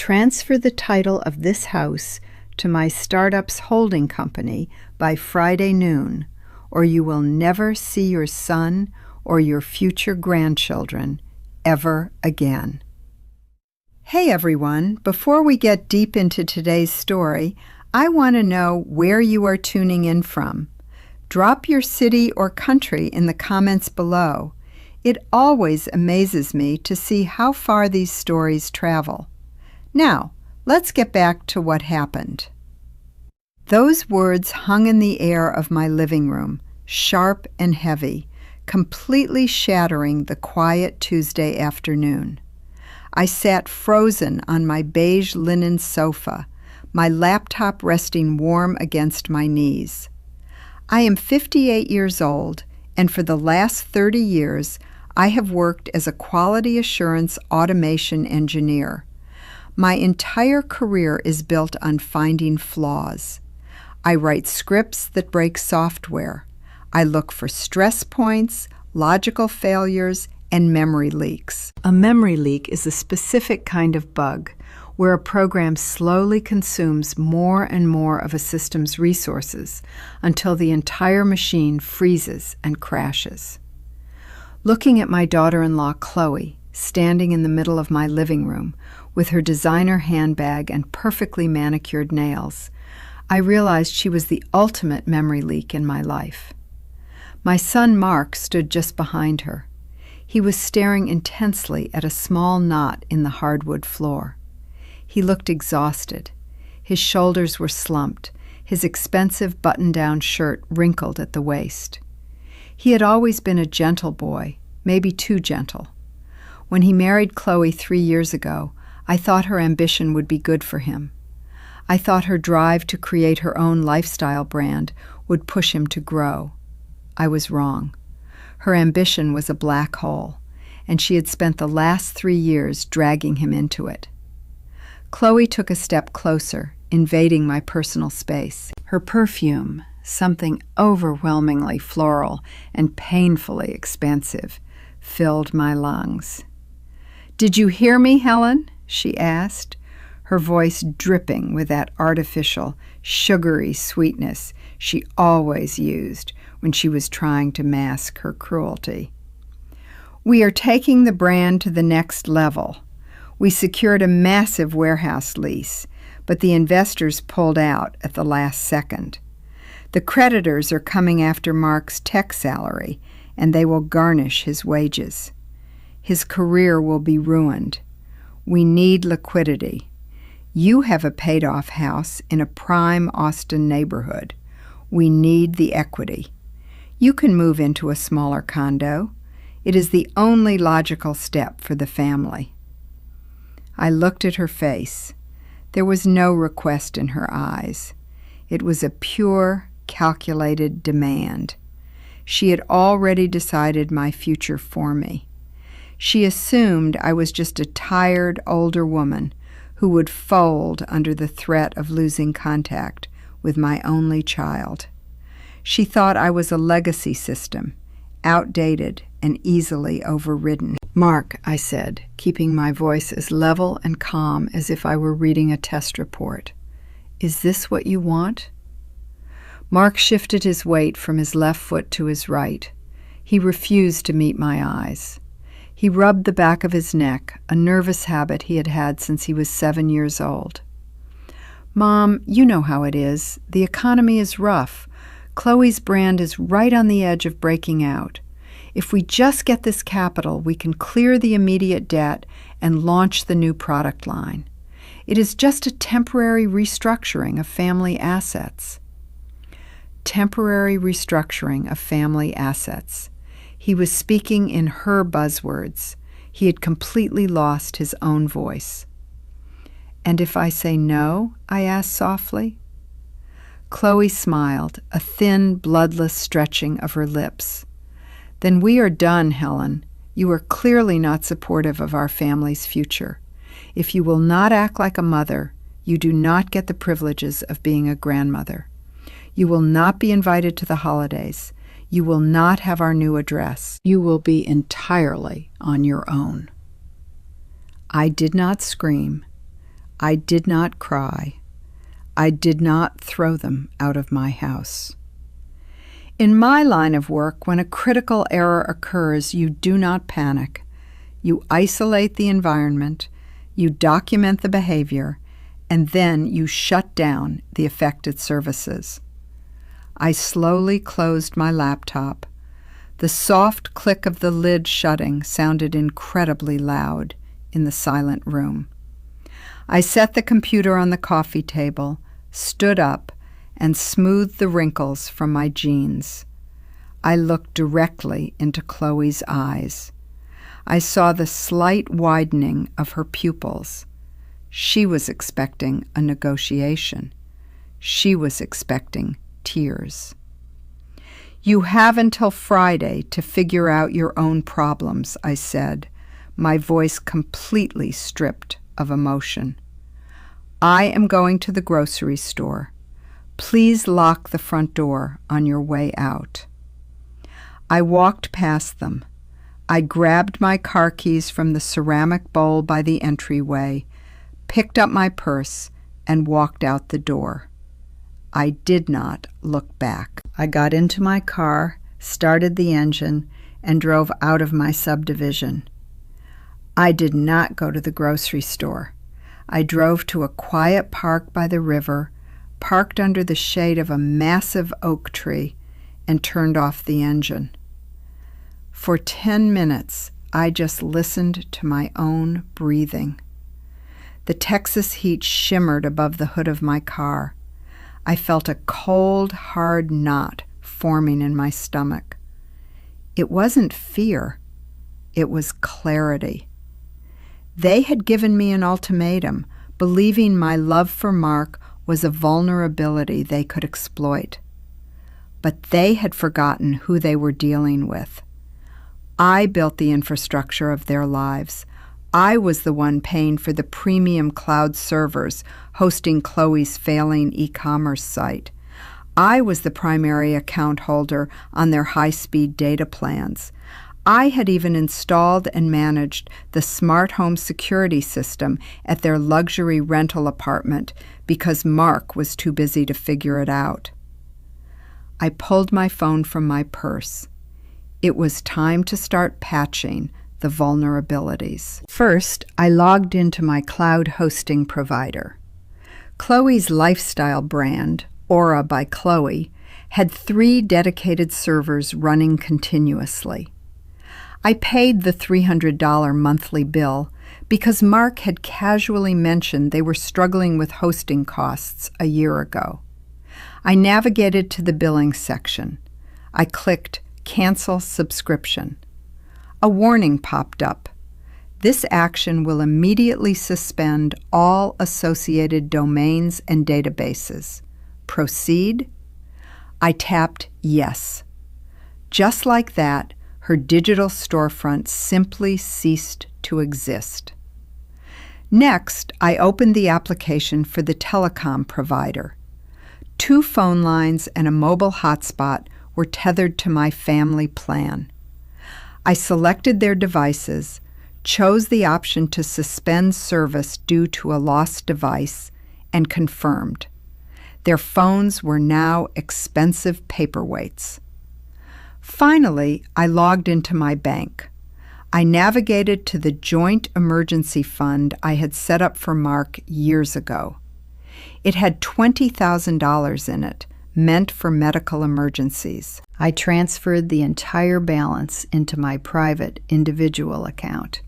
transfer the title of this house to my startup's holding company by Friday noon, or you will never see your son or your future grandchildren ever again. Hey everyone, before we get deep into today's story, I want to know where you are tuning in from. Drop your city or country in the comments below. It always amazes me to see how far these stories travel. Now, let's get back to what happened. Those words hung in the air of my living room, sharp and heavy, completely shattering the quiet Tuesday afternoon. I sat frozen on my beige linen sofa, my laptop resting warm against my knees. I am 58 years old, and for the last 30 years, I have worked as a quality assurance automation engineer. My entire career is built on finding flaws. I write scripts that break software. I look for stress points, logical failures, and memory leaks. A memory leak is a specific kind of bug where a program slowly consumes more and more of a system's resources until the entire machine freezes and crashes. Looking at my daughter-in-law, Chloe, standing in the middle of my living room with her designer handbag and perfectly manicured nails, I realized she was the ultimate memory leak in my life. My son Mark stood just behind her. He was staring intensely at a small knot in the hardwood floor. He looked exhausted. His shoulders were slumped, his expensive button-down shirt wrinkled at the waist. He had always been a gentle boy, maybe too gentle. When he married Chloe 3 years ago, I thought her ambition would be good for him. I thought her drive to create her own lifestyle brand would push him to grow. I was wrong. Her ambition was a black hole, and she had spent the last 3 years dragging him into it. Chloe took a step closer, invading my personal space. Her perfume, something overwhelmingly floral and painfully expansive, filled my lungs. "Did you hear me, Helen?" she asked, her voice dripping with that artificial, sugary sweetness she always used when she was trying to mask her cruelty. "We are taking the brand to the next level. We secured a massive warehouse lease, but the investors pulled out at the last second. The creditors are coming after Mark's tech salary, and they will garnish his wages. His career will be ruined. We need liquidity. You have a paid-off house in a prime Austin neighborhood. We need the equity. You can move into a smaller condo. It is the only logical step for the family." I looked at her face. There was no request in her eyes. It was a pure, calculated demand. She had already decided my future for me. She assumed I was just a tired, older woman who would fold under the threat of losing contact with my only child. She thought I was a legacy system, outdated and easily overridden. "Mark," I said, keeping my voice as level and calm as if I were reading a test report, "is this what you want?" Mark shifted his weight from his left foot to his right. He refused to meet my eyes. He rubbed the back of his neck, a nervous habit he had had since he was 7 years old. "Mom, you know how it is. The economy is rough. Chloe's brand is right on the edge of breaking out. If we just get this capital, we can clear the immediate debt and launch the new product line. It is just a temporary restructuring of family assets." Temporary restructuring of family assets. He was speaking in her buzzwords. He had completely lost his own voice. "And if I say no?" I asked softly. Chloe smiled, a thin, bloodless stretching of her lips. "Then we are done, Helen. You are clearly not supportive of our family's future. If you will not act like a mother, you do not get the privileges of being a grandmother. You will not be invited to the holidays. You will not have our new address. You will be entirely on your own." I did not scream. I did not cry. I did not throw them out of my house. In my line of work, when a critical error occurs, you do not panic. You isolate the environment, you document the behavior, and then you shut down the affected services. I slowly closed my laptop. The soft click of the lid shutting sounded incredibly loud in the silent room. I set the computer on the coffee table, stood up, and smoothed the wrinkles from my jeans. I looked directly into Chloe's eyes. I saw the slight widening of her pupils. She was expecting a negotiation. She was expecting tears. "You have until Friday to figure out your own problems," I said, my voice completely stripped of emotion. "I am going to the grocery store. Please lock the front door on your way out." I walked past them. I grabbed my car keys from the ceramic bowl by the entryway, picked up my purse, and walked out the door. I did not look back. I got into my car, started the engine, and drove out of my subdivision. I did not go to the grocery store. I drove to a quiet park by the river, parked under the shade of a massive oak tree, and turned off the engine. For 10 minutes, I just listened to my own breathing. The Texas heat shimmered above the hood of my car. I felt a cold, hard knot forming in my stomach. It wasn't fear. It was clarity. They had given me an ultimatum, believing my love for Mark was a vulnerability they could exploit. But they had forgotten who they were dealing with. I built the infrastructure of their lives. I was the one paying for the premium cloud servers hosting Chloe's failing e-commerce site. I was the primary account holder on their high-speed data plans. I had even installed and managed the smart home security system at their luxury rental apartment because Mark was too busy to figure it out. I pulled my phone from my purse. It was time to start patching the vulnerabilities. First, I logged into my cloud hosting provider. Chloe's lifestyle brand, Aura by Chloe, had 3 dedicated servers running continuously. I paid the $300 monthly bill because Mark had casually mentioned they were struggling with hosting costs a year ago. I navigated to the billing section. I clicked Cancel Subscription. A warning popped up. This action will immediately suspend all associated domains and databases. Proceed? I tapped Yes. Just like that, her digital storefront simply ceased to exist. Next, I opened the application for the telecom provider. 2 phone lines and a mobile hotspot were tethered to my family plan. I selected their devices, chose the option to suspend service due to a lost device, and confirmed. Their phones were now expensive paperweights. Finally, I logged into my bank. I navigated to the joint emergency fund I had set up for Mark years ago. It had $20,000 in it, meant for medical emergencies. I transferred the entire balance into my private individual account.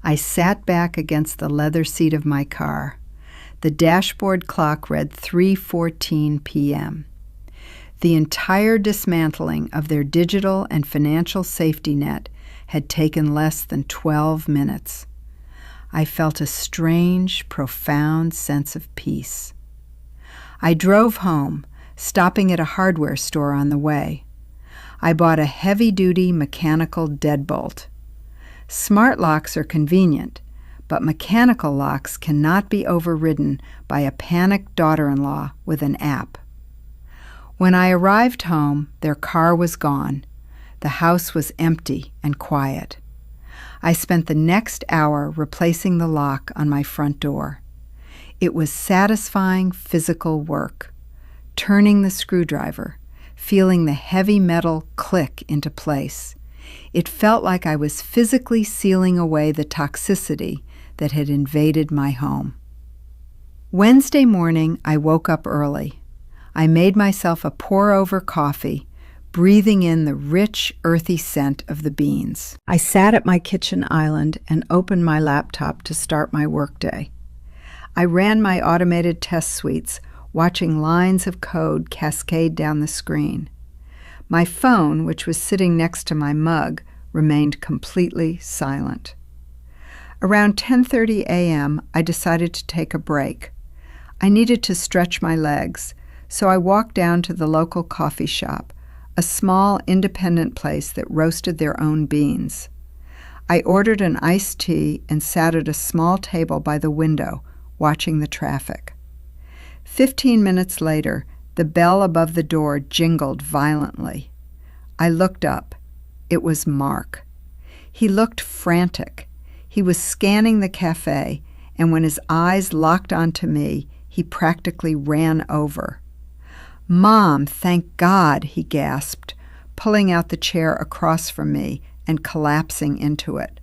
I sat back against the leather seat of my car. The dashboard clock read 3:14 p.m. The entire dismantling of their digital and financial safety net had taken less than 12 minutes. I felt a strange, profound sense of peace. I drove home, stopping at a hardware store on the way. I bought a heavy-duty mechanical deadbolt. Smart locks are convenient, but mechanical locks cannot be overridden by a panicked daughter-in-law with an app. When I arrived home, their car was gone. The house was empty and quiet. I spent the next hour replacing the lock on my front door. It was satisfying physical work. Turning the screwdriver, feeling the heavy metal click into place. It felt like I was physically sealing away the toxicity that had invaded my home. Wednesday morning, I woke up early. I made myself a pour-over coffee, breathing in the rich, earthy scent of the beans. I sat at my kitchen island and opened my laptop to start my workday. I ran my automated test suites, watching lines of code cascade down the screen. My phone, which was sitting next to my mug, remained completely silent. Around 10:30 a.m., I decided to take a break. I needed to stretch my legs, so I walked down to the local coffee shop, a small independent place that roasted their own beans. I ordered an iced tea and sat at a small table by the window, watching the traffic. 15 minutes later, the bell above the door jingled violently. I looked up. It was Mark. He looked frantic. He was scanning the cafe, and when his eyes locked onto me, he practically ran over. "Mom, thank God," he gasped, pulling out the chair across from me and collapsing into it.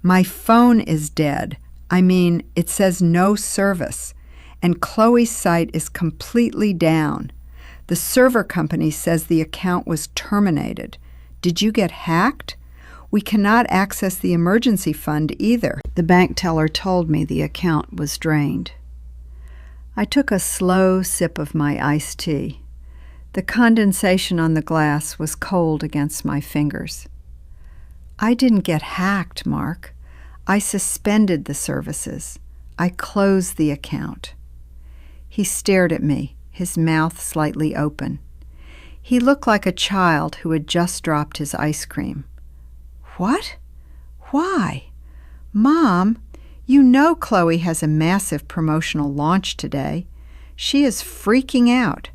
"My phone is dead. I mean, it says no service, and Chloe's site is completely down. The server company says the account was terminated. Did you get hacked? We cannot access the emergency fund either." The bank teller told me the account was drained. I took a slow sip of my iced tea. The condensation on the glass was cold against my fingers. "I didn't get hacked, Mark. I suspended the services. I closed the account." He stared at me, his mouth slightly open. He looked like a child who had just dropped his ice cream. "What? Why? Mom, you know Chloe has a massive promotional launch today. She is freaking out.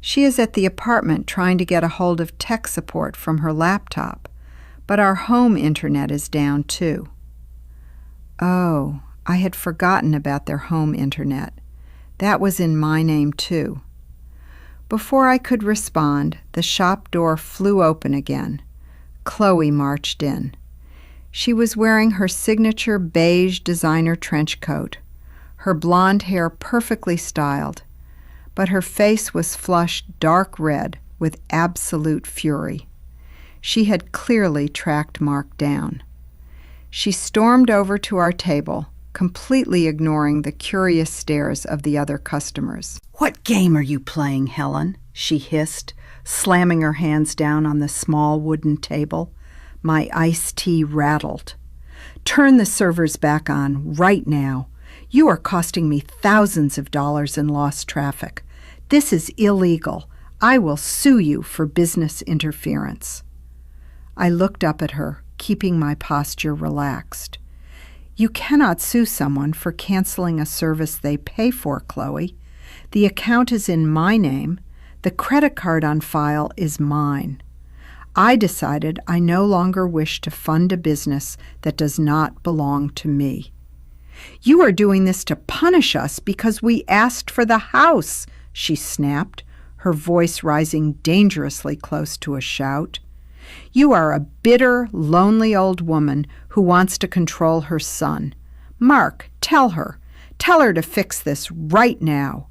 She is at the apartment trying to get a hold of tech support from her laptop, but our home internet is down too." Oh, I had forgotten about their home internet. That was in my name too. Before I could respond, the shop door flew open again. Chloe marched in. She was wearing her signature beige designer trench coat, her blonde hair perfectly styled, but her face was flushed dark red with absolute fury. She had clearly tracked Mark down. She stormed over to our table, completely ignoring the curious stares of the other customers. "What game are you playing, Helen?" she hissed, slamming her hands down on the small wooden table. My iced tea rattled. "Turn the servers back on right now. You are costing me thousands of dollars in lost traffic. This is illegal. I will sue you for business interference." I looked up at her, keeping my posture relaxed. "You cannot sue someone for canceling a service they pay for, Chloe. The account is in my name. The credit card on file is mine. I decided I no longer wish to fund a business that does not belong to me." "You are doing this to punish us because we asked for the house," she snapped, her voice rising dangerously close to a shout. "You are a bitter, lonely old woman who wants to control her son. Mark, tell her. Tell her to fix this right now."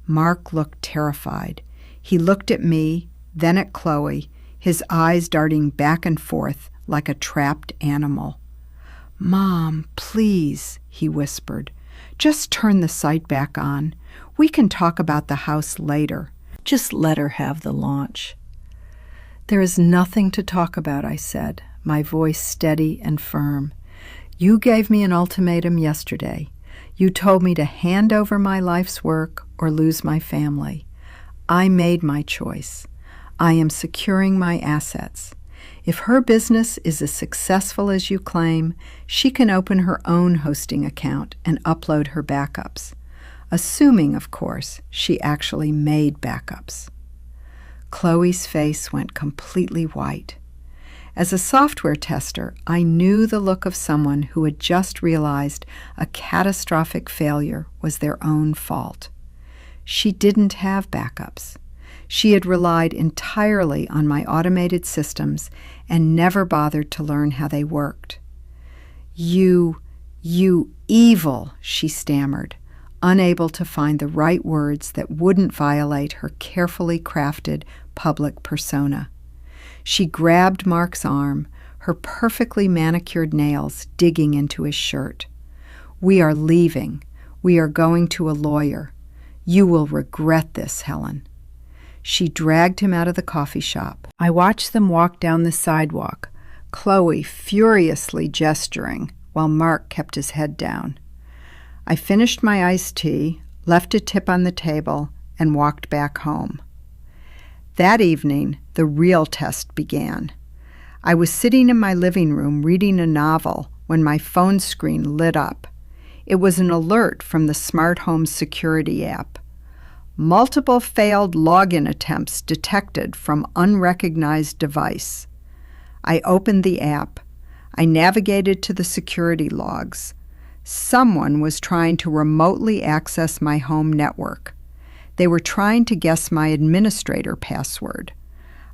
Mark looked terrified. He looked at me, then at Chloe, his eyes darting back and forth like a trapped animal. "Mom, please," he whispered. "Just turn the site back on. We can talk about the house later. Just let her have the launch." "There is nothing to talk about," I said, my voice steady and firm. "You gave me an ultimatum yesterday. You told me to hand over my life's work or lose my family. I made my choice. I am securing my assets. If her business is as successful as you claim, she can open her own hosting account and upload her backups. Assuming, of course, she actually made backups." Chloe's face went completely white. As a software tester, I knew the look of someone who had just realized a catastrophic failure was their own fault. She didn't have backups. She had relied entirely on my automated systems and never bothered to learn how they worked. You evil, she stammered, unable to find the right words that wouldn't violate her carefully crafted public persona. She grabbed Mark's arm, her perfectly manicured nails digging into his shirt. "We are leaving. We are going to a lawyer. You will regret this, Helen." She dragged him out of the coffee shop. I watched them walk down the sidewalk, Chloe furiously gesturing while Mark kept his head down. I finished my iced tea, left a tip on the table, and walked back home. That evening, the real test began. I was sitting in my living room reading a novel when my phone screen lit up. It was an alert from the smart home security app. Multiple failed login attempts detected from unrecognized device. I opened the app. I navigated to the security logs. Someone was trying to remotely access my home network. They were trying to guess my administrator password.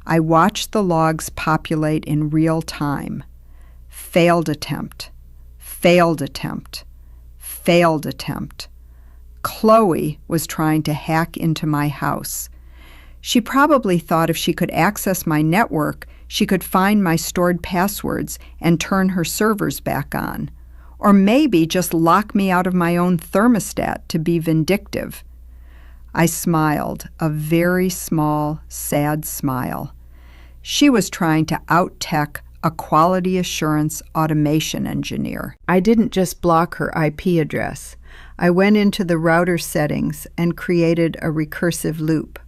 I watched the logs populate in real time. Failed attempt. Failed attempt. Failed attempt. Chloe was trying to hack into my house. She probably thought if she could access my network, she could find my stored passwords and turn her servers back on. Or maybe just lock me out of my own thermostat to be vindictive. I smiled, a very small, sad smile. She was trying to out-tech a quality assurance automation engineer. I didn't just block her IP address. I went into the router settings and created a recursive loop.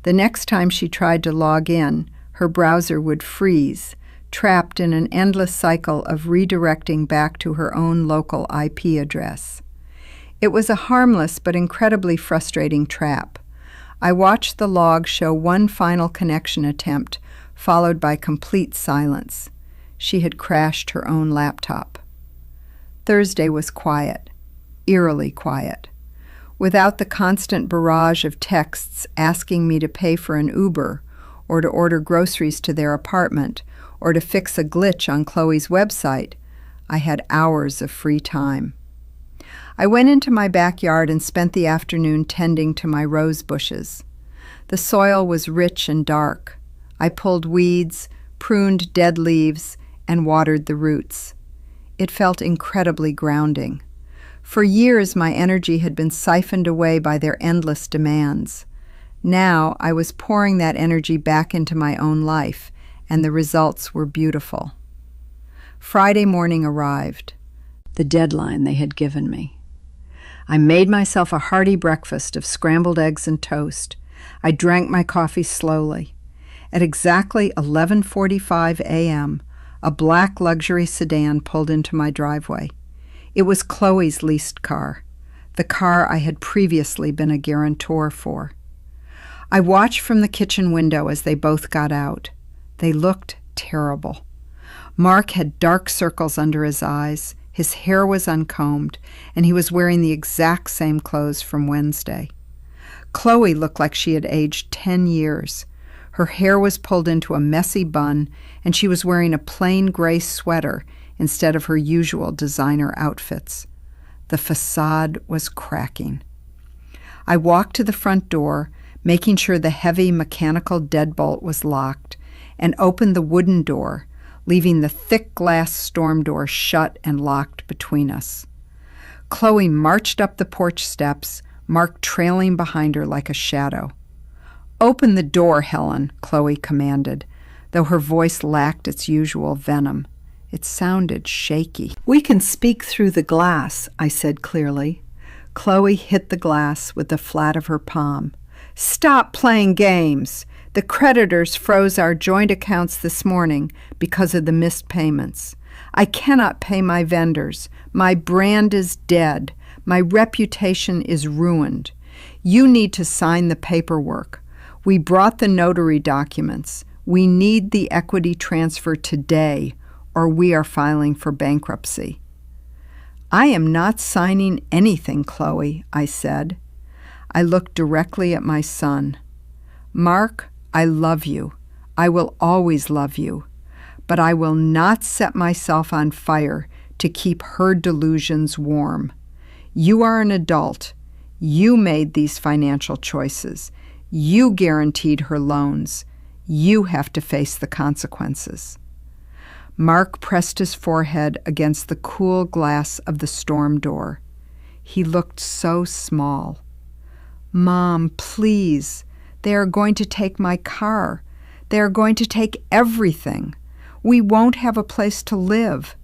The next time she tried to log in, her browser would freeze, trapped in an endless cycle of redirecting back to her own local IP address. It was a harmless but incredibly frustrating trap. I watched the log show one final connection attempt, followed by complete silence. She had crashed her own laptop. Thursday was quiet, eerily quiet. Without the constant barrage of texts asking me to pay for an Uber, or to order groceries to their apartment, or to fix a glitch on Chloe's website, I had hours of free time. I went into my backyard and spent the afternoon tending to my rose bushes. The soil was rich and dark. I pulled weeds, pruned dead leaves, and watered the roots. It felt incredibly grounding. For years, my energy had been siphoned away by their endless demands. Now, I was pouring that energy back into my own life, and the results were beautiful. Friday morning arrived, the deadline they had given me. I made myself a hearty breakfast of scrambled eggs and toast. I drank my coffee slowly. At exactly 11:45 a.m., a black luxury sedan pulled into my driveway. It was Chloe's leased car, the car I had previously been a guarantor for. I watched from the kitchen window as they both got out. They looked terrible. Mark had dark circles under his eyes, his hair was uncombed, and he was wearing the exact same clothes from Wednesday. Chloe looked like she had aged 10 years. Her hair was pulled into a messy bun, and she was wearing a plain gray sweater instead of her usual designer outfits. The facade was cracking. I walked to the front door, making sure the heavy mechanical deadbolt was locked, and opened the wooden door, leaving the thick glass storm door shut and locked between us. Chloe marched up the porch steps, Mark trailing behind her like a shadow. "Open the door, Helen," Chloe commanded, though her voice lacked its usual venom. It sounded shaky. "We can speak through the glass," I said clearly. Chloe hit the glass with the flat of her palm. "Stop playing games. The creditors froze our joint accounts this morning because of the missed payments. I cannot pay my vendors. My brand is dead. My reputation is ruined. You need to sign the paperwork. We brought the notary documents. We need the equity transfer today, or we are filing for bankruptcy." "I am not signing anything, Chloe," I said. I looked directly at my son. "Mark, I love you. I will always love you. But I will not set myself on fire to keep her delusions warm. You are an adult. You made these financial choices. You guaranteed her loans. You have to face the consequences." Mark pressed his forehead against the cool glass of the storm door. He looked so small. "Mom, please. They are going to take my car. They are going to take everything. We won't have a place to live.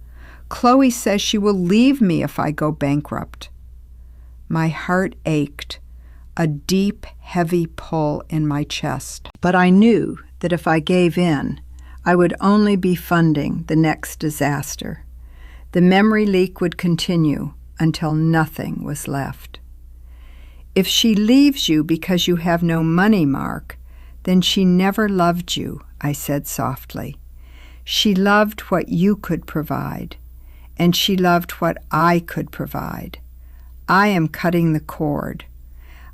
Chloe says she will leave me if I go bankrupt." My heart ached, a deep, heavy pull in my chest. But I knew that if I gave in, I would only be funding the next disaster. The memory leak would continue until nothing was left. "If she leaves you because you have no money, Mark, then she never loved you," I said softly. "She loved what you could provide, and she loved what I could provide. I am cutting the cord.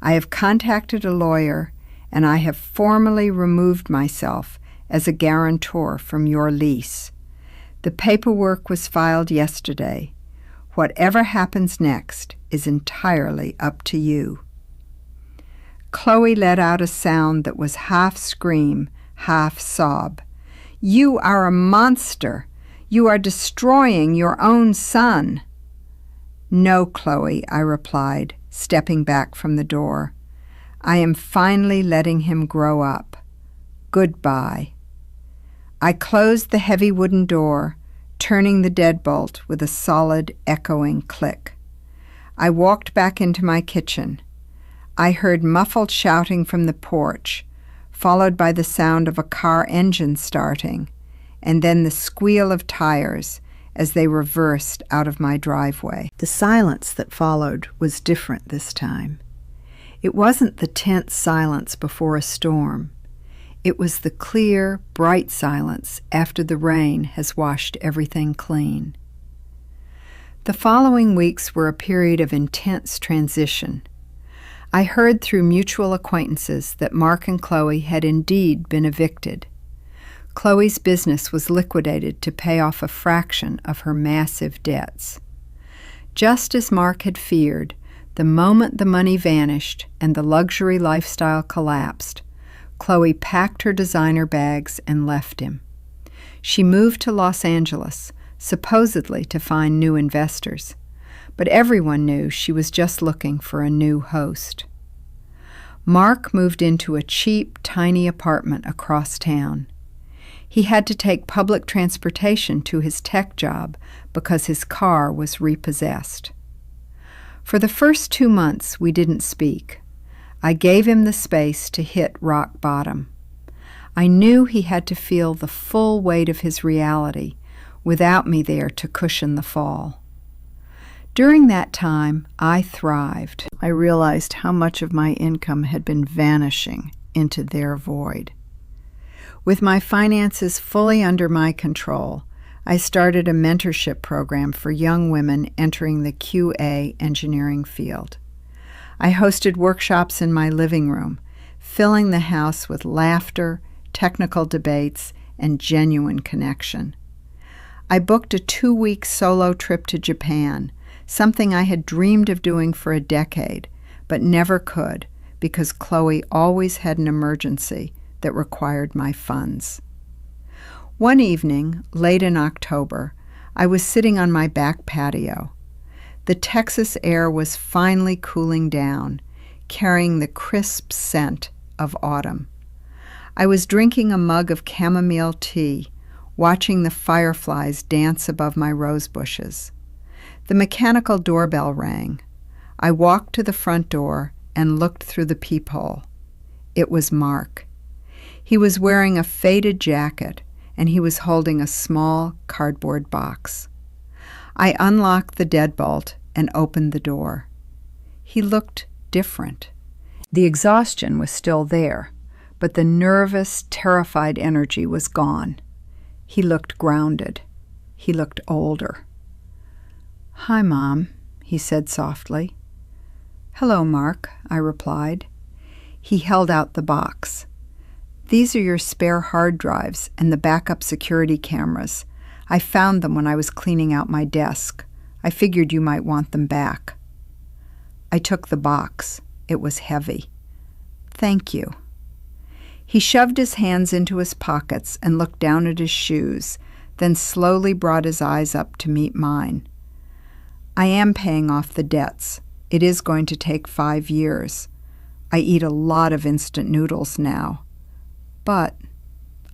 I have contacted a lawyer, and I have formally removed myself as a guarantor from your lease. The paperwork was filed yesterday. Whatever happens next is entirely up to you." Chloe let out a sound that was half scream, half sob. "You are a monster. You are destroying your own son." "No, Chloe," I replied, stepping back from the door. "I am finally letting him grow up. Goodbye." I closed the heavy wooden door, turning the deadbolt with a solid, echoing click. I walked back into my kitchen. I heard muffled shouting from the porch, followed by the sound of a car engine starting, and then the squeal of tires as they reversed out of my driveway. The silence that followed was different this time. It wasn't the tense silence before a storm. It was the clear, bright silence after the rain has washed everything clean. The following weeks were a period of intense transition. I heard through mutual acquaintances that Mark and Chloe had indeed been evicted. Chloe's business was liquidated to pay off a fraction of her massive debts. Just as Mark had feared, the moment the money vanished and the luxury lifestyle collapsed, Chloe packed her designer bags and left him. She moved to Los Angeles, supposedly to find new investors, but everyone knew she was just looking for a new host. Mark moved into a cheap, tiny apartment across town. He had to take public transportation to his tech job because his car was repossessed. For the first 2 months, we didn't speak. I gave him the space to hit rock bottom. I knew he had to feel the full weight of his reality without me there to cushion the fall. During that time, I thrived. I realized how much of my income had been vanishing into their void. With my finances fully under my control, I started a mentorship program for young women entering the QA engineering field. I hosted workshops in my living room, filling the house with laughter, technical debates, and genuine connection. I booked a 2-week solo trip to Japan, something I had dreamed of doing for a decade, but never could because Chloe always had an emergency that required my funds. One evening, late in October, I was sitting on my back patio. The Texas air was finally cooling down, carrying the crisp scent of autumn. I was drinking a mug of chamomile tea, watching the fireflies dance above my rose bushes. The mechanical doorbell rang. I walked to the front door and looked through the peephole. It was Mark. He was wearing a faded jacket, and he was holding a small cardboard box. I unlocked the deadbolt and opened the door. He looked different. The exhaustion was still there, but the nervous, terrified energy was gone. He looked grounded. He looked older. "Hi, Mom," he said softly. "Hello, Mark," I replied. He held out the box. "These are your spare hard drives and the backup security cameras. I found them when I was cleaning out my desk. I figured you might want them back." I took the box. It was heavy. "Thank you." He shoved his hands into his pockets and looked down at his shoes, then slowly brought his eyes up to meet mine. "I am paying off the debts. It is going to take 5 years. I eat a lot of instant noodles now. But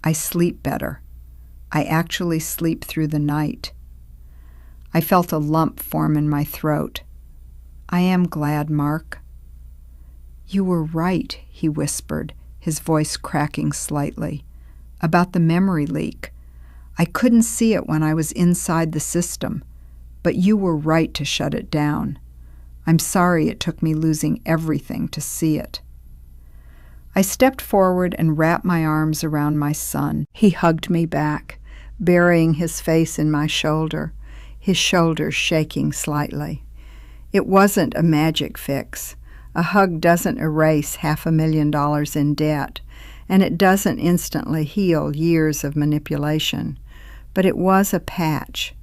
I sleep better. I actually sleep through the night." I felt a lump form in my throat. "I am glad, Mark." "You were right," he whispered, his voice cracking slightly, "about the memory leak. I couldn't see it when I was inside the system, but you were right to shut it down. I'm sorry it took me losing everything to see it." I stepped forward and wrapped my arms around my son. He hugged me back, burying his face in my shoulder, his shoulders shaking slightly. It wasn't a magic fix. A hug doesn't erase $500,000 in debt, and it doesn't instantly heal years of manipulation. But it was a patch.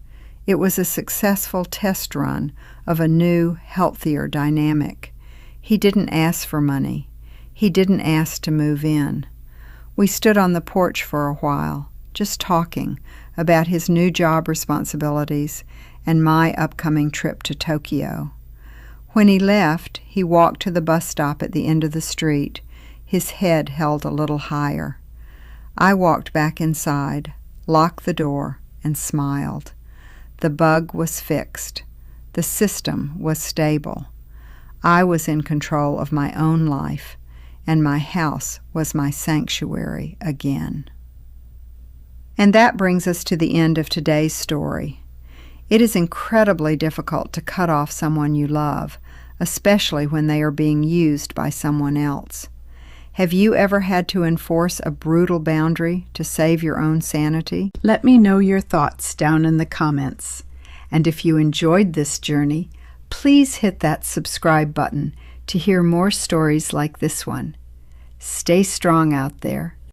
It was a successful test run of a new, healthier dynamic. He didn't ask for money. He didn't ask to move in. We stood on the porch for a while, just talking about his new job responsibilities and my upcoming trip to Tokyo. When he left, he walked to the bus stop at the end of the street, his head held a little higher. I walked back inside, locked the door, and smiled. The bug was fixed. The system was stable. I was in control of my own life, and my house was my sanctuary again. And that brings us to the end of today's story. It is incredibly difficult to cut off someone you love, especially when they are being used by someone else. Have you ever had to enforce a brutal boundary to save your own sanity? Let me know your thoughts down in the comments. And if you enjoyed this journey, please hit that subscribe button to hear more stories like this one. Stay strong out there.